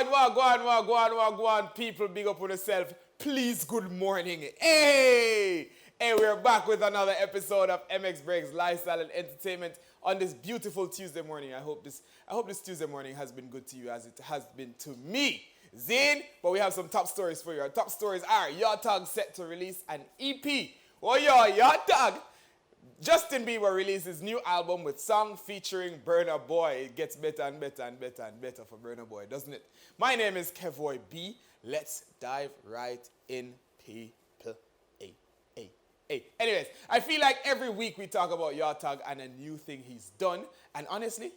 Wagwan, people, big up on yourself. Please, good morning. Hey, we're back with another episode of MX Breaks Lifestyle and Entertainment on this beautiful Tuesday morning. I hope this Tuesday morning has been good to you as it has been to me. Zane, but we have some top stories for you. Our top stories are Yaw Tog set to release an EP. Oh, Yaw Tog. Justin Bieber releases new album with song featuring Burna Boy. It gets better and better and better and better for Burna Boy, doesn't it? My name is Kevoy B. Let's dive right in, people. Anyways, I feel like every week we talk about Yaw Tog and a new thing he's done. And honestly,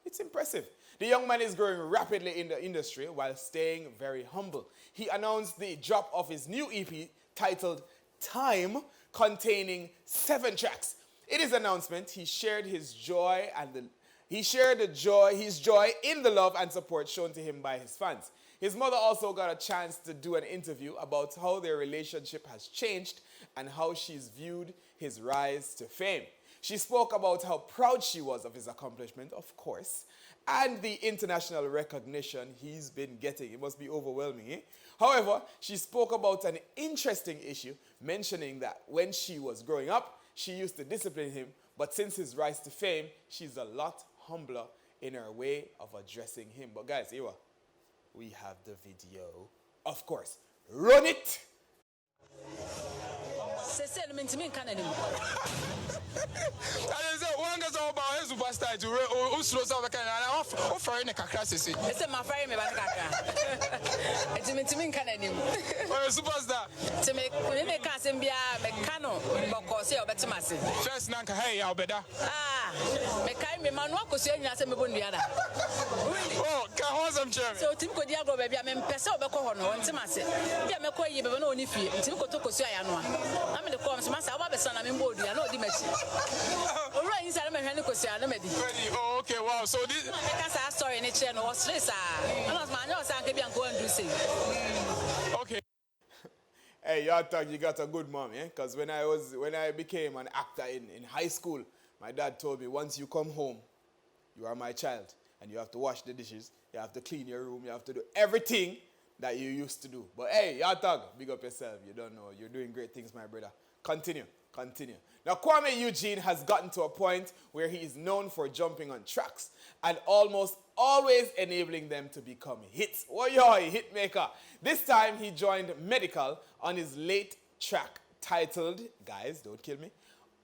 it's impressive. The young man is growing rapidly in the industry while staying very humble. He announced the drop of his new EP titled Time, containing 7 tracks. In his announcement, he shared his joy in the love and support shown to him by his fans. His mother also got a chance to do an interview about how their relationship has changed and how she's viewed his rise to fame. She spoke about how proud she was of his accomplishment, of course, and the international recognition he's been getting. It must be overwhelming, eh? However, she spoke about an interesting issue, mentioning that when she was growing up, she used to discipline him, but since his rise to fame, she's a lot humbler in her way of addressing him. But guys, here we have the video. Of course, run it! Okay, wow. So this story in the channel was okay. Hey, Yaw Tog, you got a good mom, eh? Because when I became an actor in high school, my dad told me, once you come home, you are my child, and you have to wash the dishes, you have to clean your room, you have to do everything that you used to do. But hey, Yaw Tog, big up yourself. You don't know. You're doing great things, my brother. Continue. Now, Kwame Eugene has gotten to a point where he is known for jumping on tracks and almost always enabling them to become hits. Oh, hit maker. This time, he joined Medikal on his late track titled, guys, don't kill me,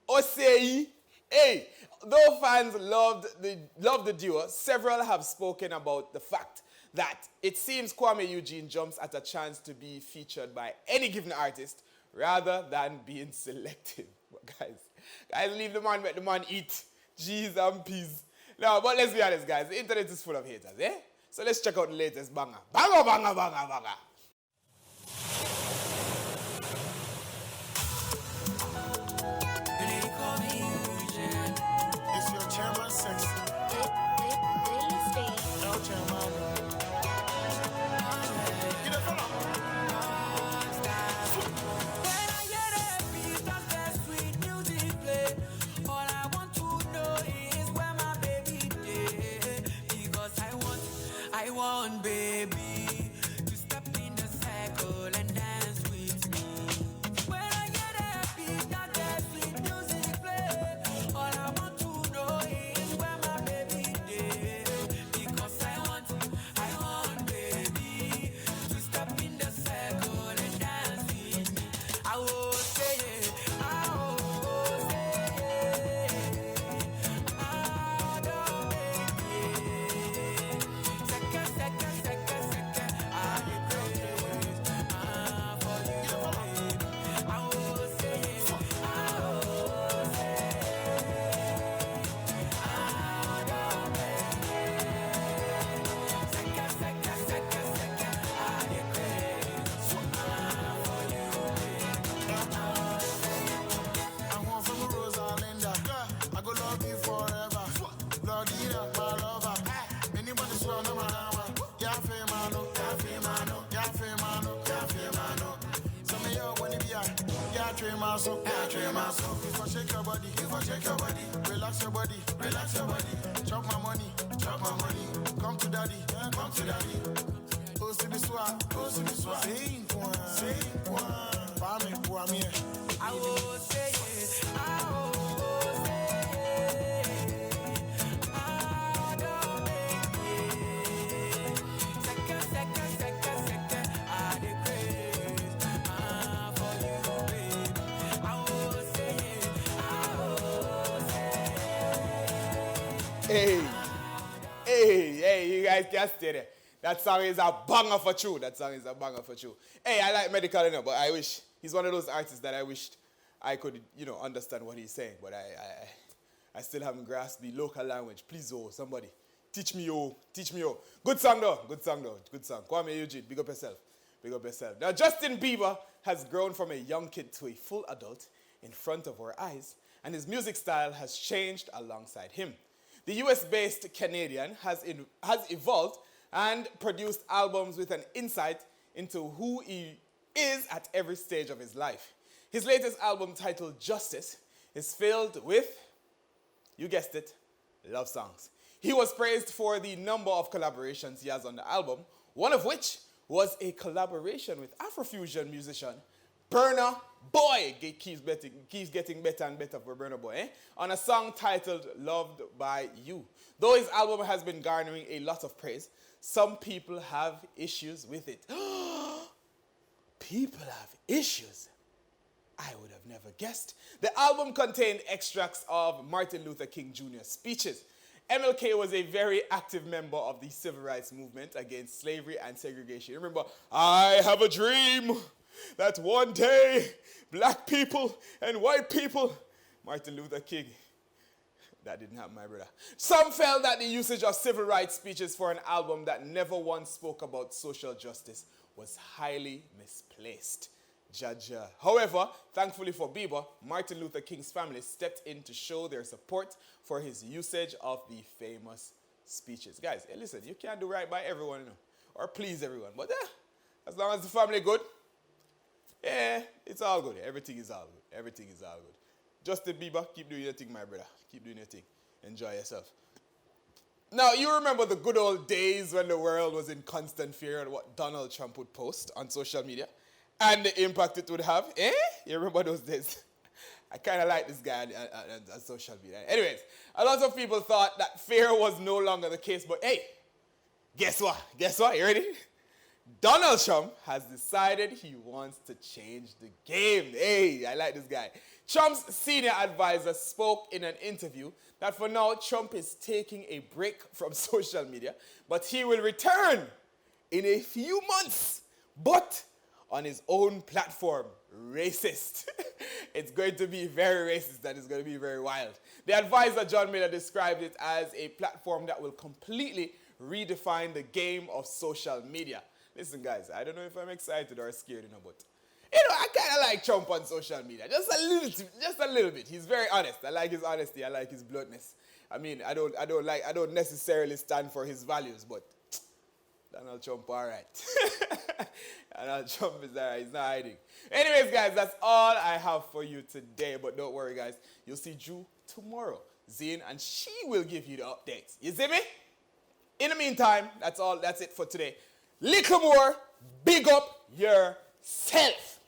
Osei. Hey, though fans loved the duo, several have spoken about the fact that it seems Kwame Eugene jumps at a chance to be featured by any given artist rather than being selective. But guys, leave the man, let the man eat. Jeez and peas. No, but let's be honest, guys. The internet is full of haters, eh? So let's check out the latest banger. Banger. It's your chairman sex. No chairman. Get it, fella. I want baby to step in the circle and dance with me. When I get happy, that sweet music play. All I want to know is where my baby is. Because I want baby to step in the circle and dance with me. I will say it, I will say it. I don't If I shake your body, relax your body. Chop my money, come to daddy. c'est du soir, c'est une coin, pas mes poids, mien. I will say it. I will say it. I don't make it. Second. I decrease. For you, baby. I will say it. I will say it. Hey, you guys can't stay there. That song is a banger for true. Hey, I like Medikal, but I wish, he's one of those artists that I wished I could, understand what he's saying, but I still haven't grasped the local language. Please, somebody, teach me. Good song. Kwame Eugene, big up yourself. Now, Justin Bieber has grown from a young kid to a full adult in front of our eyes, and his music style has changed alongside him. The US-based Canadian has evolved and produced albums with an insight into who he is at every stage of his life. His latest album, titled Justice, is filled with, you guessed it, love songs. He was praised for the number of collaborations he has on the album, one of which was a collaboration with Afrofusion musician Burna Boy. Keeps getting better and better for Burna Boy, on a song titled Loved by You. Though his album has been garnering a lot of praise, some people have issues with it. People have issues? I would have never guessed. The album contained extracts of Martin Luther King Jr.'s speeches. MLK was a very active member of the civil rights movement against slavery and segregation. Remember, I have a dream that one day black people and white people, Martin Luther King, that didn't happen, my brother. Some felt that the usage of civil rights speeches for an album that never once spoke about social justice was highly misplaced. However, thankfully for Bieber, Martin Luther King's family stepped in to show their support for his usage of the famous speeches. Guys, hey, listen, you can't do right by everyone, or please everyone, but as long as the family good, it's all good. Everything is all good. Justin Bieber, keep doing your thing, my brother. Keep doing your thing. Enjoy yourself. Now, you remember the good old days when the world was in constant fear of what Donald Trump would post on social media and the impact it would have? You remember those days? I kind of like this guy on social media. Anyways, a lot of people thought that fear was no longer the case, but hey, guess what? You ready? Donald Trump has decided he wants to change the game. Hey, I like this guy. Trump's senior advisor spoke in an interview that for now, Trump is taking a break from social media, but he will return in a few months, but on his own platform. Racist. It's going to be very racist and it's going to be very wild. The advisor, John Miller, described it as a platform that will completely redefine the game of social media. Listen, guys, I don't know if I'm excited or scared, but I kind of like Trump on social media, just a little bit. He's very honest. I like his honesty. I like his bluntness. I mean, I don't necessarily stand for his values, but Donald Trump, all right. Donald Trump is all right. He's not hiding. Anyways, guys, that's all I have for you today. But don't worry, guys. You'll see Drew tomorrow. Zine, and she will give you the updates. You see me? In the meantime, that's all. That's it for today. Little more. Big up yourself.